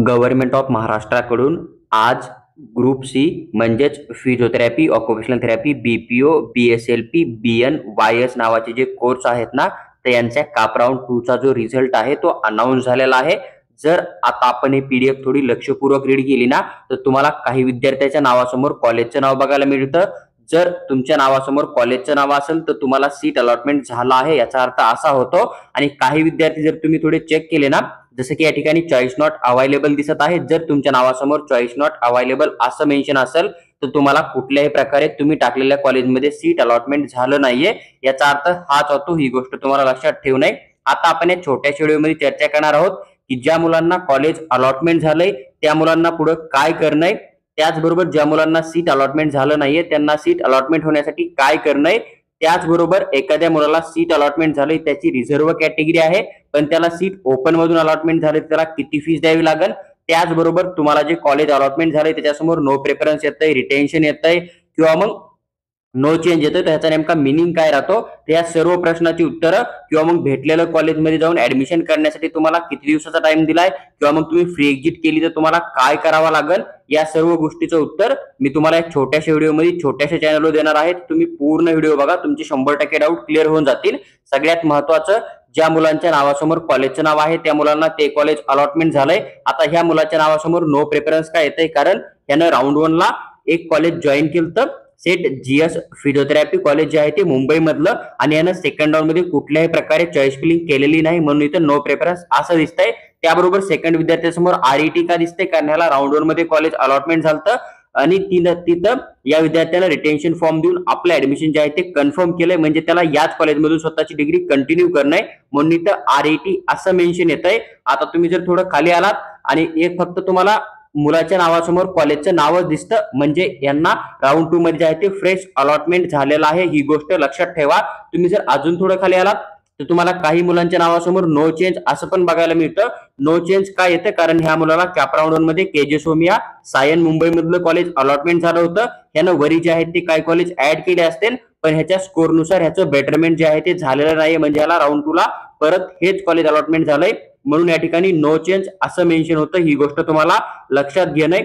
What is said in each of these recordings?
Government of महाराष्ट्राकडून आज group C म्हणजेच physiotherapy, occupational therapy, BPO, BSLP, BN, YS नावाचे जे कोर्स आहेत ना, तर यांच्या काप राऊंड 2 चा जो रिझल्ट आहे तो अनाउन्स झालेला आहे. जर आता आपण हे पीडीएफ थोडी लक्षपूर्वक रीड केली ना, तर तुम्हाला काही विद्यार्थ्याच्या नावासमोर कॉलेजचं नाव बघायला मिळतं. जर तुमच्या नावासमोर कॉलेजचं नाव असेल तर तुम्हाला सीट अलॉटमेंट झाला आहे याचा अर्थ असा होतो. आणि काही विद्यार्थी जर तुम्ही थोडे चेक केले ना, जसं की या ठिकाणी चॉईस नॉट अवेलेबल दिसत आहे. जर तुमच्या नावासमोर चॉईस नॉट अवेलेबल असं मेन्शन असेल तर तुम्हाला कुठल्याही प्रकारे तुम्ही टाकलेल्या कॉलेजमध्ये सीट अलॉटमेंट झालं नाहीये याचा अर्थ हाच होतो. ही गोष्ट तुम्हाला लक्षात ठेवू नये. आता आपण या छोट्याशा व्हिडिओमध्ये चर्चा करणार आहोत की ज्या मुलांना कॉलेज अलॉटमेंट झालंय त्या मुलांना पुढे काय करणंय, त्याचबरोबर ज्या मुलांना सीट अलॉटमेंट झालं नाहीये त्यांना सीट अलॉटमेंट होण्यासाठी काय करणंय, त्याचबरोबर एखाद्या मुलाला सीट अलॉटमेंट झाली त्याची रिझर्व्ह कॅटेगरी आहे पण त्याला सीट ओपन मधून अलॉटमेंट झाले त्याला किती फीस द्यावी लागेल, त्याचबरोबर तुम्हाला जे कॉलेज अलॉटमेंट झाले त्याच्यासमोर नो प्रेफरन्स येतंय, रिटेन्शन येतंय किंवा मग नो चेंज येतोय, त्याचा नेमका मिनिंग काय राहतो, त्या सर्व प्रश्नाची उत्तरं किंवा मग भेटलेलं कॉलेजमध्ये जाऊन ऍडमिशन करण्यासाठी तुम्हाला किती दिवसाचा टाइम दिलाय किंवा मग तुम्ही फ्री एक्झिट केली तर तुम्हाला काय करावं लागेल, या सर्व गोष्टीचं उत्तर मी तुम्हाला एक छोट्याशा व्हिडिओमध्ये छोट्याशा चॅनलवर देणार आहे. तुम्ही पूर्ण व्हिडिओ बघा, तुमचे 100% डाऊट क्लिअर होऊन जातील. सगळ्यात महत्त्वाचं, ज्या मुलांच्या नावासमोर कॉलेजचं नाव आहे त्या मुलांना ते कॉलेज अलॉटमेंट झालंय. आता ह्या मुलाच्या नावासमोर नो प्रेफरन्स काय येतंय, कारण त्यानं राऊंड 1 ला एक कॉलेज जॉईन केलं, सेट जीएस फिजिओथेरपी कॉलेज जे आहे ते मुंबई मधलं, आणि यानं सेकंड राऊंड मध्ये कुठल्याही प्रकारे चॉईस फिलिंग केलेली नाही म्हणून इथं नो प्रेफरन्स असं दिसतंय. त्याबरोबर सेकंड विद्यार्थ्यासमोर आरईटी का दिसते, कारण ह्याला राऊंड 1 मध्ये कॉलेज अलॉटमेंट झालं आणि तिथं या विद्यार्थ्याला रिटेन्शन फॉर्म देऊन आपलं ऍडमिशन जे आहे ते कन्फर्म केलंय, म्हणजे त्याला याच कॉलेजमधून स्वतःची डिग्री कंटिन्यू करणं आहे म्हणून इथं आरईटी असं मेन्शन येतंय. आता तुम्ही जर थोडं खाली आलात आणि एक फक्त तुम्हाला मुलाच्या नावासमोर कॉलेजचं नावच दिसतं, म्हणजे यांना राऊंड 2 मध्ये जे आहे ते फ्रेश अलॉटमेंट झालेलं आहे, ही गोष्ट लक्षात ठेवा. तुम्ही जर अजून थोडं खाली आलात तर तुम्हाला काही मुलांच्या नावासमोर नो चेंज असं पण बघायला मिळतं. नो चेंज काय येतं, कारण ह्या मुलाला कॅप राऊंड 1 मध्ये केजे सोमिया सायन मुंबई मधलं कॉलेज अलॉटमेंट झालं होतं. ह्यानं वरी जे आहेत ते काही कॉलेज ऍड केले असतील पण ह्याच्या स्कोरनुसार ह्याचं बेटरमेंट जे आहे ते झालेलं नाही, म्हणजे ह्याला राऊंड 2 ला परत हेच कॉलेज अलॉटमेंट झालंय म्हणून या ठिकाणी नो चेंज असं मेन्शन होतं. ही गोष्ट तुम्हाला लक्षात घेणं आहे.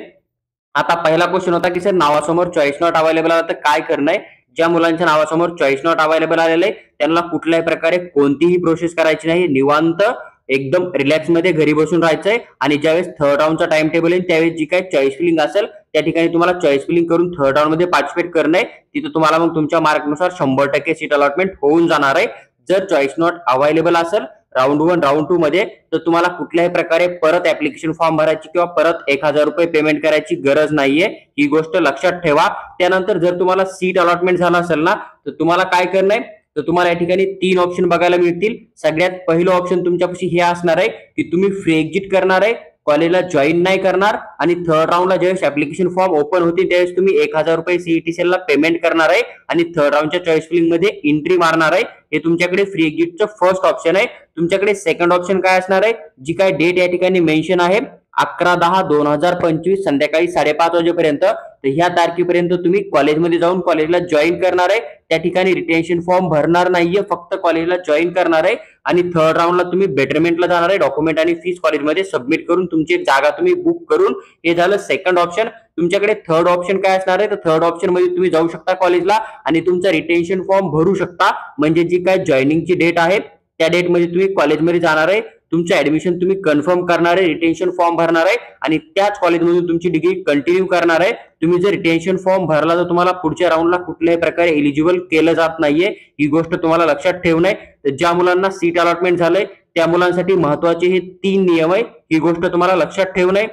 आता पहिला क्वेश्चन होता की सर नावासमोर चॉईस नॉट अवेलेबल आला तर काय करणं आहे. ज्या मुलांच्या नावासमोर चॉईस नॉट अवेलेबल आलेलं आहे त्यांना कुठल्याही प्रकारे कोणतीही प्रोसेस करायची नाही, निवांत एकदम रिलॅक्स मध्ये घरी बसून राहायचंय आणि ज्यावेळेस थर्ड राऊंडचा टाइम टेबल येईल त्यावेळेस जी काही चॉईस फिलिंग असेल त्या ठिकाणी तुम्हाला चॉईस फिलिंग करून थर्ड राऊंड मध्ये पार्टिसिपेट करणं आहे. तिथे तुम्हाला मग तुमच्या मार्कनुसार 100% सीट अलॉटमेंट होऊन जाणार आहे. जर चॉईस नॉट अवेलेबल असेल राऊंड 1 राऊंड 2 मध्ये तर तुम्हाला कुठल्याही प्रकारे परत ऍप्लिकेशन फॉर्म भरायची किंवा परत 1000 रुपये पेमेंट करायची गरज नाहीये, ही गोष्ट लक्षात ठेवा. त्यानंतर जर तुम्हाला सीट अलॉटमेंट झाला असेल ना तर तुम्हाला काय करणं आहे, तर तुम्हाला या ठिकाणी 3 ऑप्शन बघायला मिळतील. सगळ्यात पहिलं ऑप्शन तुमच्यापाशी हे असणार आहे की तुम्ही फ्री एक्झिट करणार आहे, कॉलेजला जॉईन नाही करणार आणि थर्ड राऊंडला ज्यावेळेस ऍप्लिकेशन फॉर्म ओपन होतील त्यावेळेस तुम्ही 1000 रुपये सीईटीसीएल ला पेमेंट करणार आहे आणि थर्ड राऊंडच्या चॉईस फिलिंग मध्ये एंट्री मारणार आहे. हे तुमच्याकडे फ्री एक्झिटचं फर्स्ट ऑप्शन आहे. तुमच्याकडे सेकंड ऑप्शन काय असणार आहे, जी काय डेट या ठिकाणी मेन्शन आहे 11/10/2025 संध्याकाळी 5:30 वाजेपर्यंत, तर ह्या तारखेपर्यंत तुम्ही कॉलेजमध्ये जाऊन कॉलेजला जॉईन करणार आहे. त्या ठिकाणी रिटेन्शन फॉर्म भरणार नाहीये, फक्त कॉलेजला जॉईन करणार आहे आणि थर्ड राऊंडला तुम्ही बेटरमेंटला जाणार आहे, डॉक्युमेंट आणि फीस कॉलेजमध्ये सबमिट करून तुमची एक जागा तुम्ही बुक करून. हे झालं सेकंड ऑप्शन. तुमच्याकडे थर्ड ऑप्शन काय असणार आहे, तर थर्ड ऑप्शन मध्ये तुम्ही जाऊ शकता कॉलेजला आणि तुमचा रिटेन्शन फॉर्म भरू शकता, म्हणजे जी काय जॉईनिंगची डेट आहे त्या डेट मध्ये तुम्ही कॉलेजमध्ये जाणार आहे, तुमचं ऍडमिशन तुम्ही कन्फर्म करणार आहे, रिटेन्शन फॉर्म भरणार आहे आणि त्याच कॉलेजमधून तुमची डिग्री कंटिन्यू करणार आहे. तुम्ही जर रिटेन्शन फॉर्म भरला तर तुम्हाला पुढच्या राऊंडला कुठल्याही प्रकारे एलिजिबल केलं जात नाहीये, ही गोष्ट तुम्हाला लक्षात ठेवणं आहे. तर ज्या मुलांना सीट अलॉटमेंट झालंय त्या मुलांसाठी महत्वाचे हे 3 नियम आहे, ही गोष्ट तुम्हाला लक्षात ठेवणं आहे.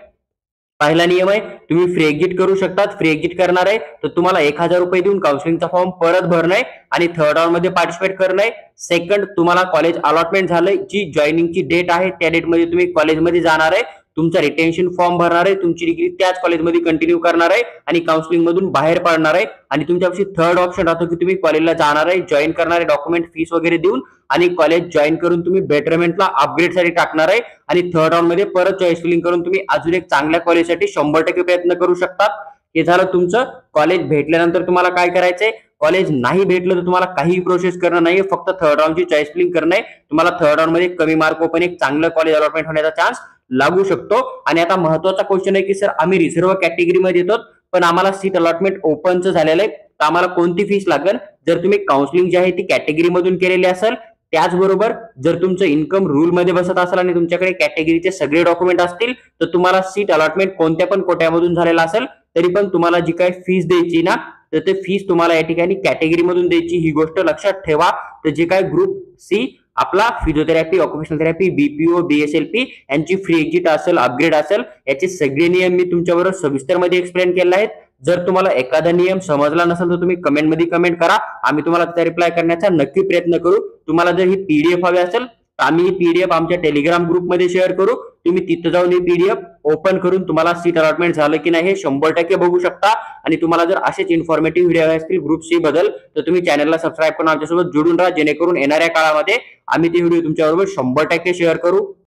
पहिला नियम आहे तुम्ही फ्री एक्झिट करू शकतात. फ्री एक्झिट करणार आहे तर तुम्हाला 1000 रुपये देऊन काउन्सिलिंगचा फॉर्म परत भरणं आहे आणि थर्ड राऊंड मध्ये पार्टिसिपेट करणं आहे. सेकंड, तुम्हाला कॉलेज अलॉटमेंट झालंय, जी जॉईनिंगची डेट आहे त्या डेट मध्ये तुम्ही कॉलेजमध्ये जाणार आहे, तुमचा रिटेन्शन फॉर्म भरणार आहे, तुमची डिग्री त्याच कॉलेजमध्ये कंटिन्यू करणार आहे आणि काउन्सिलिंग मधून बाहेर पडणार आहे. आणि तुमच्यापाशी थर्ड ऑप्शन राहतो की तुम्ही कॉलेजला जाणार आहे, जॉईन करणार आहे, डॉक्युमेंट फीस वगैरे देऊन आणि कॉलेज जॉईन करून तुम्ही बेटरमेंटला अपग्रेडसाठी टाकणार आहे आणि थर्ड राऊंड मध्ये परत चॉईस फिलिंग करून तुम्ही अजून एक चांगल्या कॉलेजसाठी 100% प्रयत्न करू शकता. हे झालं तुमचं. कॉलेज भेटल्यानंतर तुम्हाला काय करायचंय, कॉलेज नाही भेटलं तर तुम्हाला काही प्रोसेस करणं नाही, फक्त थर्ड राऊंडची चॉईस फिलिंग करणं आहे. तुम्हाला थर्ड राऊंड मध्ये कमी मार्क पण एक चांगलं कॉलेज अलॉटमेंट होण्याचा चान्स लागू शकतो. आणि आता महत्वाचा क्वेश्चन आहे की सर आम्ही रिझर्व्ह कॅटेगरीमध्ये येतो पण आम्हाला सीट अलॉटमेंट ओपनचं झालेलं आहे, तर आम्हाला कोणती फीस लागेल? जर तुम्ही काउन्सिलिंग जी आहे ती कॅटेगरी मधून केलेली असेल, त्याचबरोबर जर तुमचं इन्कम रूल मध्ये बसत असेल आणि तुमच्याकडे कॅटेगरीचे सगळे डॉक्युमेंट असतील, तर तुम्हाला सीट अलॉटमेंट कोणत्या पण कोट्यामधून झालेला असेल तरी पण तुम्हाला जी काही फीस द्यायची ना, तर ते फीस तुम्हाला या ठिकाणी कॅटेगरी मधून द्यायची, ही गोष्ट लक्षात ठेवा. तर जे काय ग्रुप सी आपला फिजिओथेरपी, ऑक्युपेशनल थेरपी, बीपीओ, बीएसएलपी यांची फ्री एक्झिट असेल, अपग्रेड असेल, याचे सगळे नियम मी तुमच्याबरोबर सविस्तर मध्ये एक्सप्लेन केले आहेत. जर तुम्हाला एखादा नियम समजला नसेल तर तुम्ही कमेंट मध्ये कमेंट करा, आम्ही तुम्हाला त्याचा रिप्लाय करण्याचा नक्की प्रयत्न करू. तुम्हाला जर ही पीडीएफ हवी असेल तर आम्ही ही पीडीएफ आमच्या टेलिग्राम ग्रुप मध्ये शेअर करू. तुम्ही तिथे जाऊन ही पीडीएफ ओपन करून तुम्हाला सीट अलॉटमेंट झालं की नाही हे 100% बघू शकता. आणि तुम्हाला जर असेच इन्फॉर्मेटिव्ह व्हिडिओ असतील ग्रुप सी बद्दल तर तुम्ही चॅनलला सबस्क्राईब करून आमच्यासोबत जोडून राहा, जेणेकरून येणाऱ्या काळामध्ये आम्ही ते व्हिडिओ तुमच्याबरोबर 100% शेअर करू.